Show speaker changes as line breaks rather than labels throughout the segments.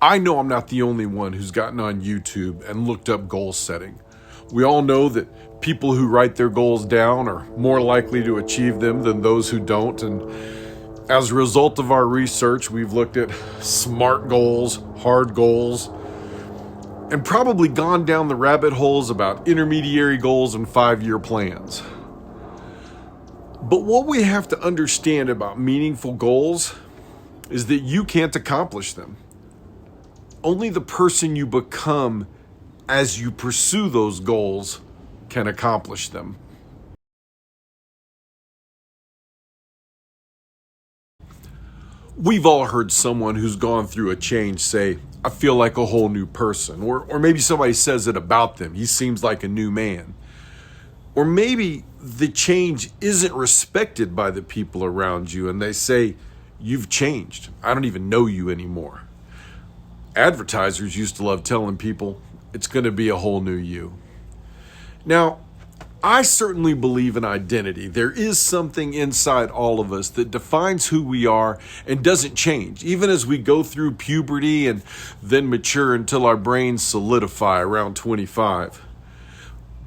I know I'm not the only one who's gotten on YouTube and looked up goal setting. We all know that people who write their goals down are more likely to achieve them than those who don't. And as a result of our research, we've looked at SMART goals, hard goals, and probably gone down the rabbit holes about intermediary goals and 5-year plans. But what we have to understand about meaningful goals is that you can't accomplish them. Only the person you become as you pursue those goals can accomplish them. We've all heard someone who's gone through a change say, I feel like a whole new person. Or maybe somebody says it about them. He seems like a new man. Or maybe the change isn't respected by the people around you and they say, you've changed. I don't even know you anymore. Advertisers used to love telling people, it's going to be a whole new you. Now, I certainly believe in identity. There is something inside all of us that defines who we are and doesn't change, even as we go through puberty and then mature until our brains solidify around 25.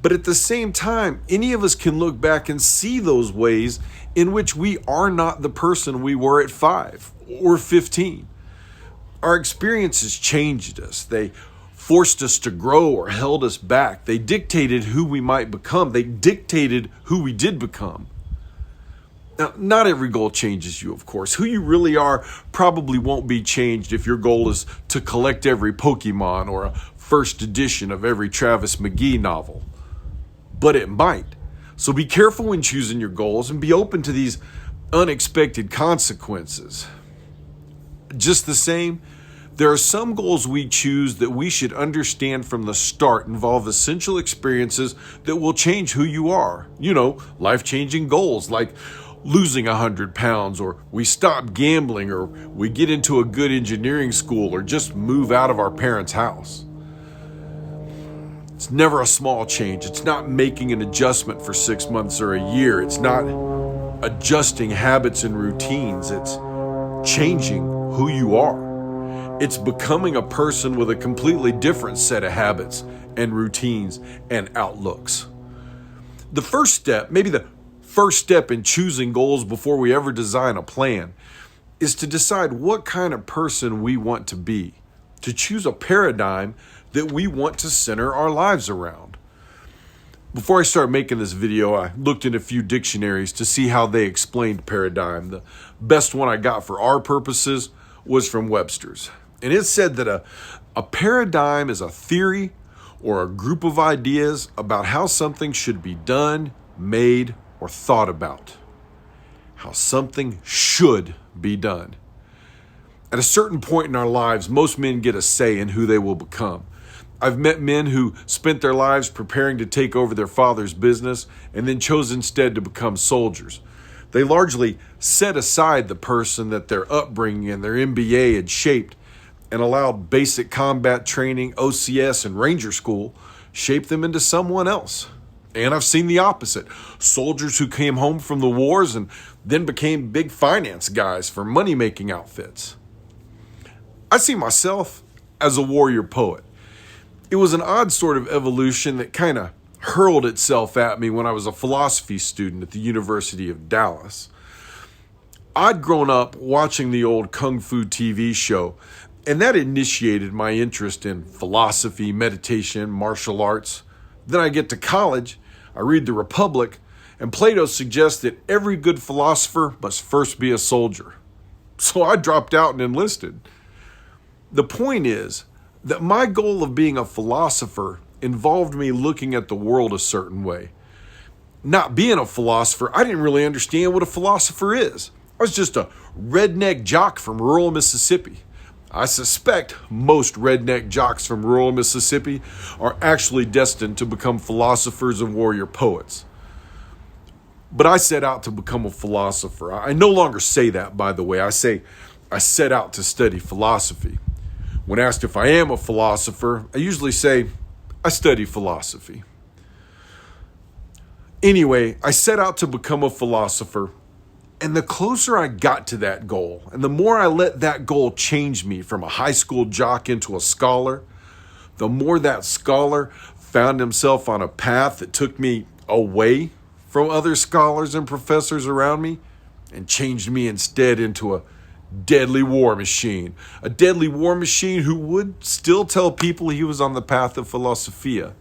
But at the same time, any of us can look back and see those ways in which we are not the person we were at 5 or 15. Our experiences changed us. They forced us to grow or held us back. They dictated who we might become. They dictated who we did become. Now, not every goal changes you, of course. Who you really are probably won't be changed if your goal is to collect every Pokemon or a first edition of every Travis McGee novel. But it might. So be careful when choosing your goals and be open to these unexpected consequences. Just the same, there are some goals we choose that we should understand from the start involve essential experiences that will change who you are. Life-changing goals like losing 100 pounds, or we stop gambling, or we get into a good engineering school, or just move out of our parents' house. It's never a small change. It's not making an adjustment for 6 months or a year. It's not adjusting habits and routines. It's changing who you are. It's becoming a person with a completely different set of habits and routines and outlooks. The first step, maybe the first step in choosing goals before we ever design a plan, is to decide what kind of person we want to be, to choose a paradigm that we want to center our lives around. Before I started making this video, I looked in a few dictionaries to see how they explained paradigm. The best one I got for our purposes was from Webster's. And it said that a paradigm is a theory or a group of ideas about how something should be done, made, or thought about. How something should be done. At a certain point in our lives, most men get a say in who they will become. I've met men who spent their lives preparing to take over their father's business and then chose instead to become soldiers. They largely set aside the person that their upbringing and their MBA had shaped and allowed basic combat training, OCS, and Ranger School shape them into someone else. And I've seen the opposite. Soldiers who came home from the wars and then became big finance guys for money-making outfits. I see myself as a warrior poet. It was an odd sort of evolution that kind of hurled itself at me when I was a philosophy student at the University of Dallas. I'd grown up watching the old Kung Fu TV show, and that initiated my interest in philosophy, meditation, martial arts. Then I get to college, I read The Republic, and Plato suggests that every good philosopher must first be a soldier. So I dropped out and enlisted. The point is that my goal of being a philosopher involved me looking at the world a certain way. Not being a philosopher, I didn't really understand what a philosopher is. I was just a redneck jock from rural Mississippi. I suspect most redneck jocks from rural Mississippi are actually destined to become philosophers and warrior poets. But I set out to become a philosopher. I no longer say that, by the way. I say I set out to study philosophy. When asked if I am a philosopher, I usually say I study philosophy. Anyway, I set out to become a philosopher, And the closer I got to that goal, and the more I let that goal change me from a high school jock into a scholar, the more that scholar found himself on a path that took me away from other scholars and professors around me and changed me instead into a deadly war machine. A deadly war machine who would still tell people he was on the path of philosophia.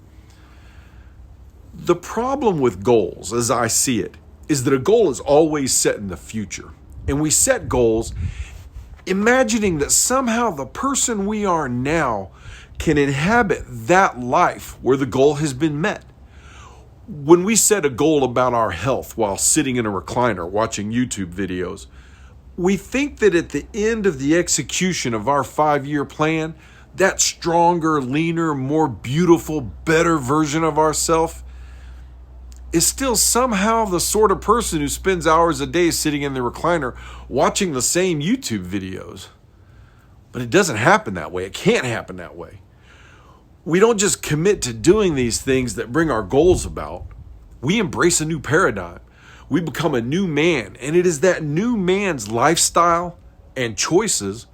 The problem with goals, as I see it, is that a goal is always set in the future. And we set goals imagining that somehow the person we are now can inhabit that life where the goal has been met. When we set a goal about our health while sitting in a recliner watching YouTube videos, we think that at the end of the execution of our 5-year plan, that stronger, leaner, more beautiful, better version of ourselves is still somehow the sort of person who spends hours a day sitting in the recliner watching the same YouTube videos. But it doesn't happen that way. It can't happen that way. We don't just commit to doing these things that bring our goals about. We embrace a new paradigm. We become a new man, and it is that new man's lifestyle and choices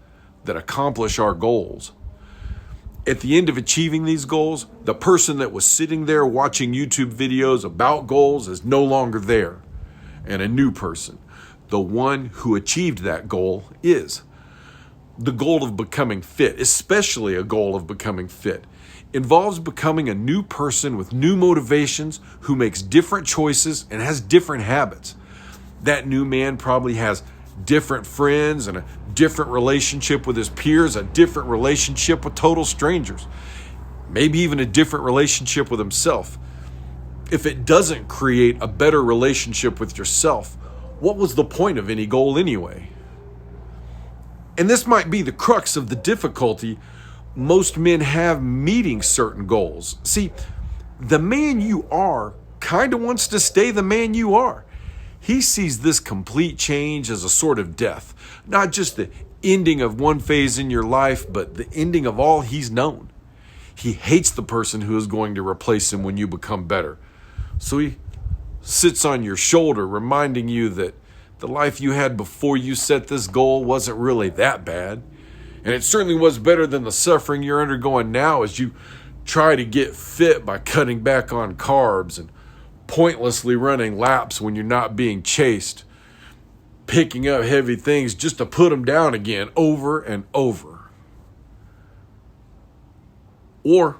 that accomplish our goals. At the end of achieving these goals, the person that was sitting there watching YouTube videos about goals is no longer there. And a new person, the one who achieved that goal, is. The goal of becoming fit, especially a goal of becoming fit, involves becoming a new person with new motivations who makes different choices and has different habits. That new man probably has different friends and a different relationship with his peers, a different relationship with total strangers, maybe even a different relationship with himself. If it doesn't create a better relationship with yourself, what was the point of any goal anyway? And this might be the crux of the difficulty most men have meeting certain goals. See, the man you are kind of wants to stay the man you are. He sees this complete change as a sort of death, not just the ending of one phase in your life, but the ending of all he's known. He hates the person who is going to replace him when you become better. So he sits on your shoulder, reminding you that the life you had before you set this goal wasn't really that bad. And it certainly was better than the suffering you're undergoing now as you try to get fit by cutting back on carbs and pointlessly running laps when you're not being chased, picking up heavy things just to put them down again over and over. Or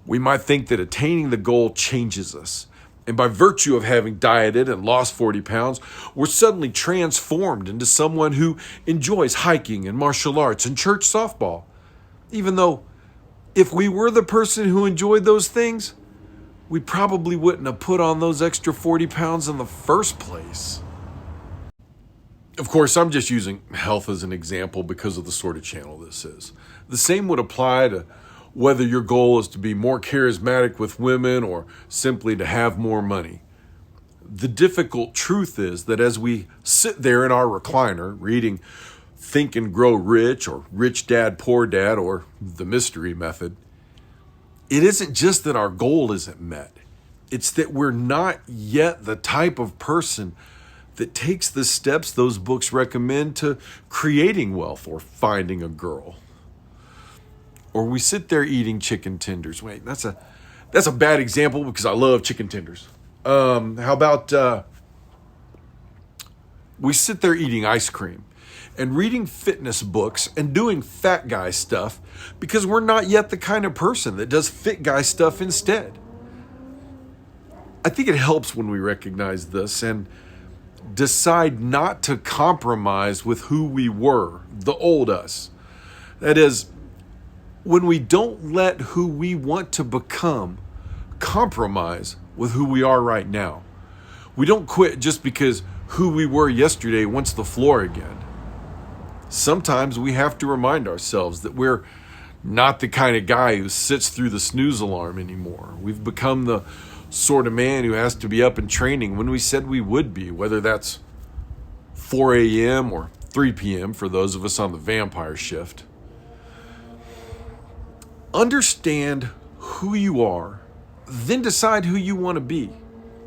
we might think that attaining the goal changes us. And by virtue of having dieted and lost 40 pounds, we're suddenly transformed into someone who enjoys hiking and martial arts and church softball. Even though if we were the person who enjoyed those things, we probably wouldn't have put on those extra 40 pounds in the first place. Of course, I'm just using health as an example because of the sort of channel this is. The same would apply to whether your goal is to be more charismatic with women or simply to have more money. The difficult truth is that as we sit there in our recliner reading Think and Grow Rich or Rich Dad, Poor Dad or The Mystery Method, it isn't just that our goal isn't met. It's that we're not yet the type of person that takes the steps those books recommend to creating wealth or finding a girl. Or we sit there eating chicken tenders. Wait, that's a bad example because I love chicken tenders. How about we sit there eating ice cream and reading fitness books and doing fat guy stuff because we're not yet the kind of person that does fit guy stuff instead. I think it helps when we recognize this and decide not to compromise with who we were, the old us. That is, when we don't let who we want to become compromise with who we are right now. We don't quit just because who we were yesterday wants the floor again. Sometimes we have to remind ourselves that we're not the kind of guy who sits through the snooze alarm anymore. We've become the sort of man who has to be up and training when we said we would be, whether that's 4 a.m. or 3 p.m. for those of us on the vampire shift. Understand who you are, then decide who you want to be.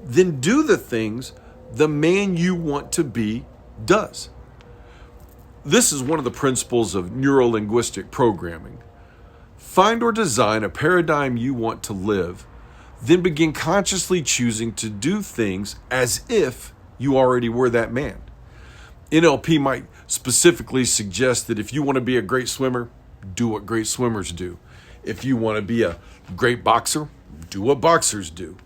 Then do the things the man you want to be does. This is one of the principles of neuro-linguistic programming. Find or design a paradigm you want to live, then begin consciously choosing to do things as if you already were that man. NLP might specifically suggest that if you want to be a great swimmer, do what great swimmers do. If you want to be a great boxer, do what boxers do.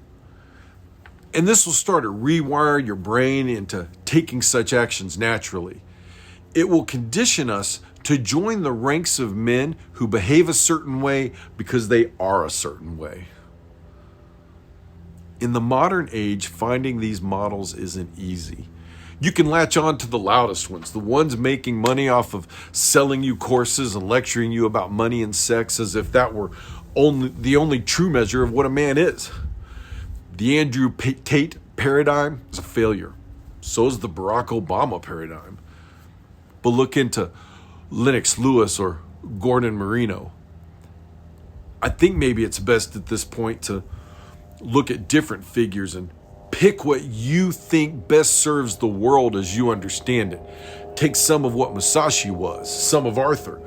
And this will start to rewire your brain into taking such actions naturally. It will condition us to join the ranks of men who behave a certain way because they are a certain way. In the modern age, finding these models isn't easy. You can latch on to the loudest ones, the ones making money off of selling you courses and lecturing you about money and sex as if that were the only true measure of what a man is. The Andrew Tate paradigm is a failure. So is the Barack Obama paradigm. But look into Lennox Lewis or Gordon Marino. I think maybe it's best at this point to look at different figures and pick what you think best serves the world as you understand it. Take some of what Musashi was, some of Arthur,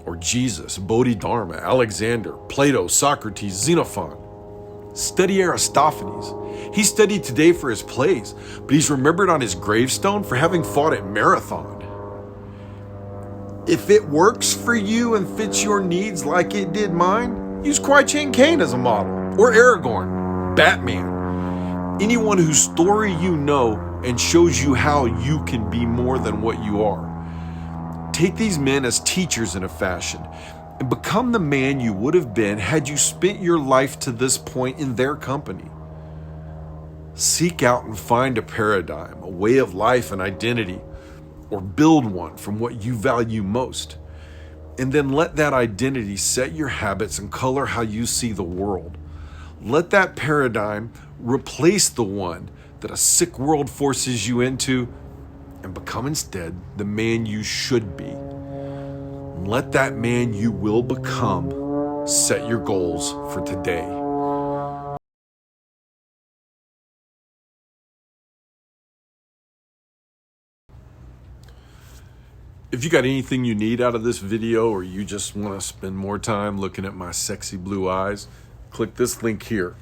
or Jesus, Bodhidharma, Alexander, Plato, Socrates, Xenophon. Study Aristophanes. He studied today for his plays, but he's remembered on his gravestone for having fought at Marathon. If it works for you and fits your needs like it did mine, use Kwai Chang Caine as a model, or Aragorn, Batman, anyone whose story you know and shows you how you can be more than what you are. Take these men as teachers in a fashion and become the man you would have been had you spent your life to this point in their company. Seek out and find a paradigm, a way of life and identity, or build one from what you value most. And then let that identity set your habits and color how you see the world. Let that paradigm replace the one that a sick world forces you into and become instead the man you should be. Let that man you will become set your goals for today. If you got anything you need out of this video, or you just want to spend more time looking at my sexy blue eyes, click this link here.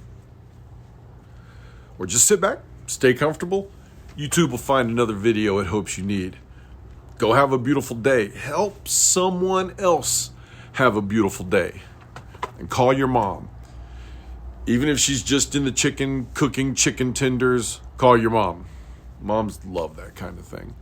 Or just sit back, stay comfortable. YouTube will find another video it hopes you need. Go have a beautiful day. Help someone else have a beautiful day. And call your mom. Even if she's just in the kitchen cooking chicken tenders, call your mom. Moms love that kind of thing.